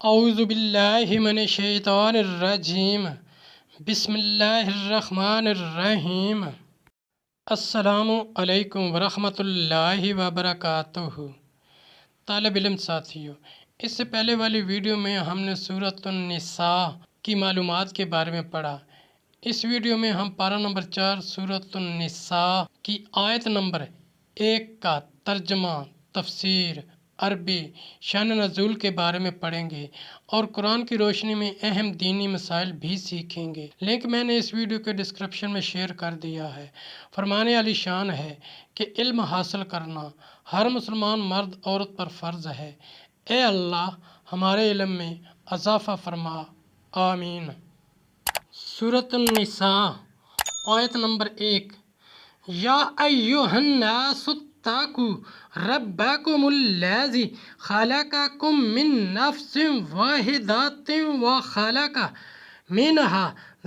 اعوذ باللہ من الشیطان الرجیم بسم اللہ الرحمن الرحیم۔ السلام علیکم ورحمۃ اللہ وبرکاتہ۔ طالب علم ساتھیوں، اس سے پہلے والی ویڈیو میں ہم نے سورۃ النساء کی معلومات کے بارے میں پڑھا۔ اس ویڈیو میں ہم پارہ نمبر 4 سورۃ النساء کی آیت نمبر 1 کا ترجمہ، تفسیر، عربی، شان نزول کے بارے میں پڑھیں گے اور قرآن کی روشنی میں اہم دینی مسائل بھی سیکھیں گے۔ لنک میں نے اس ویڈیو کے ڈسکرپشن میں شیئر کر دیا ہے۔ فرمانے علی شان ہے کہ علم حاصل کرنا ہر مسلمان مرد عورت پر فرض ہے۔ اے اللہ ہمارے علم میں اضافہ فرما، آمین۔ سورۃ النساء آیت نمبر 1۔ یا ایھا الناس اتقوا ربکم الذی خلقکم من نفس واحدۃ وخلق منہا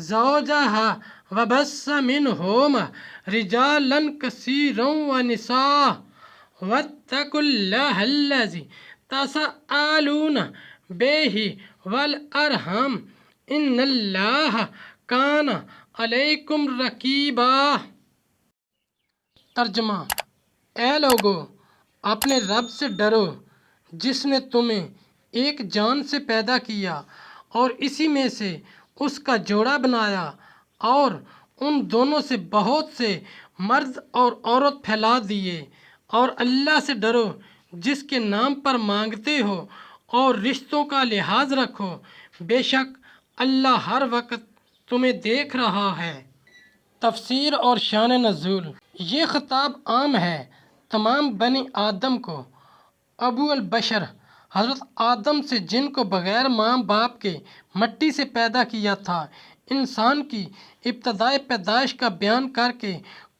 زوجہا وبث منہما رجالا کثیرا ونساء واتقوا اللہ الذی تساءلون بہ والارحام ان اللہ کان علیکم رقیبا۔ ترجمہ: اے لوگو، اپنے رب سے ڈرو جس نے تمہیں ایک جان سے پیدا کیا اور اسی میں سے اس کا جوڑا بنایا اور ان دونوں سے بہت سے مرد اور عورت پھیلا دیے، اور اللہ سے ڈرو جس کے نام پر مانگتے ہو اور رشتوں کا لحاظ رکھو، بے شک اللہ ہر وقت تمہیں دیکھ رہا ہے۔ تفسیر اور شان نزول۔ یہ خطاب عام ہے تمام بنی آدم کو۔ ابو البشر حضرت آدم سے جن کو بغیر ماں باپ کے مٹی سے پیدا کیا تھا، انسان کی ابتدائی پیدائش کا بیان کر کے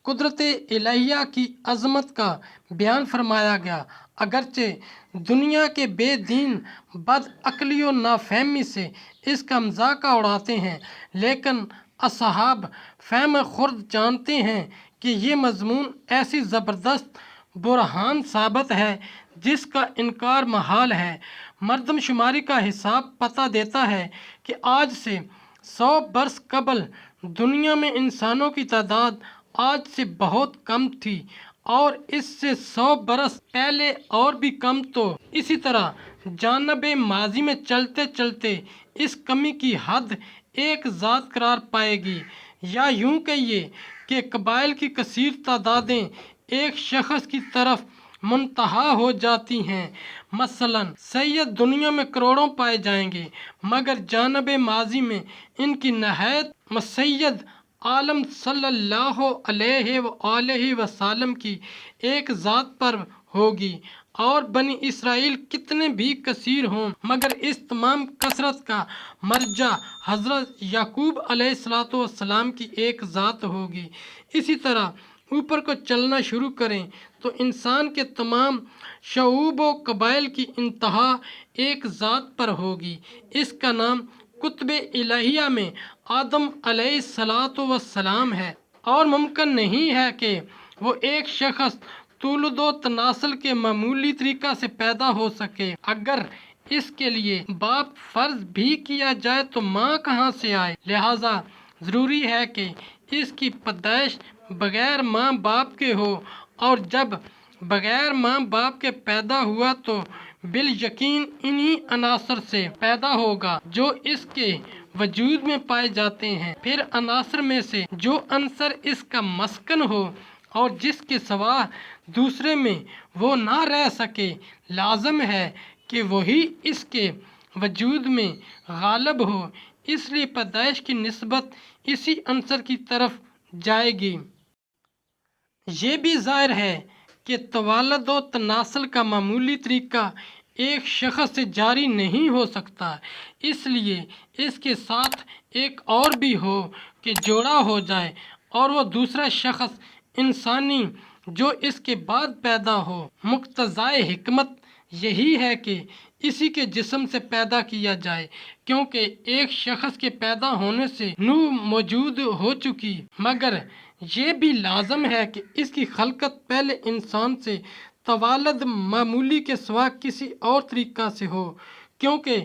قدرت الہیہ کی عظمت کا بیان فرمایا گیا۔ اگرچہ دنیا کے بے دین بد عقلی و نافہمی سے اس کا مذاق اڑاتے ہیں، لیکن اصحاب فہم خرد جانتے ہیں کہ یہ مضمون ایسی زبردست برہان ثابت ہے جس کا انکار محال ہے۔ مردم شماری کا حساب پتہ دیتا ہے کہ آج سے 100 برس قبل دنیا میں انسانوں کی تعداد آج سے بہت کم تھی، اور اس سے 100 برس پہلے اور بھی کم۔ تو اسی طرح جانب ماضی میں چلتے چلتے اس کمی کی حد ایک ذات قرار پائے گی، یا یوں کہیے کہ قبائل کی کثیر تعدادیں ایک شخص کی طرف منتہی ہو جاتی ہیں۔ مثلا سید دنیا میں کروڑوں پائے جائیں گے، مگر جانب ماضی میں ان کی نہایت مسید عالم صلی اللہ علیہ وآلہ وسلم کی ایک ذات پر ہوگی، اور بنی اسرائیل کتنے بھی کثیر ہوں مگر اس تمام کثرت کا مرجع حضرت یعقوب علیہ السلام کی ایک ذات ہوگی۔ اسی طرح اوپر کو چلنا شروع کریں تو انسان کے تمام شعوب و قبائل کی انتہا ایک ذات پر ہوگی۔ اس کا نام کتب الہیہ میں آدم علیہ السلام ہے، اور ممکن نہیں ہے کہ وہ ایک شخص تولد و تناسل کے معمولی طریقہ سے پیدا ہو سکے۔ اگر اس کے لیے باپ فرض بھی کیا جائے تو ماں کہاں سے آئے؟ لہٰذا ضروری ہے کہ اس کی پیدائش بغیر ماں باپ کے ہو، اور جب بغیر ماں باپ کے پیدا ہوا تو بالیقین انہی عناصر سے پیدا ہوگا جو اس کے وجود میں پائے جاتے ہیں۔ پھر عناصر میں سے جو عنصر اس کا مسکن ہو اور جس کے سوا دوسرے میں وہ نہ رہ سکے، لازم ہے کہ وہی اس کے وجود میں غالب ہو، اس لیے پیدائش کی نسبت اسی عنصر کی طرف جائے گی۔ یہ بھی ظاہر ہے کہ توالد و تناسل کا معمولی طریقہ ایک شخص سے جاری نہیں ہو سکتا، اس لیے اس کے ساتھ ایک اور بھی ہو کہ جوڑا ہو جائے، اور وہ دوسرا شخص انسانی جو اس کے بعد پیدا ہو۔ مقتضائے حکمت یہی ہے کہ اسی کے جسم سے پیدا کیا جائے، کیونکہ ایک شخص کے پیدا ہونے سے نوح موجود ہو چکی، مگر یہ بھی لازم ہے کہ اس کی خلقت پہلے انسان سے توالد معمولی کے سوا کسی اور طریقہ سے ہو، کیونکہ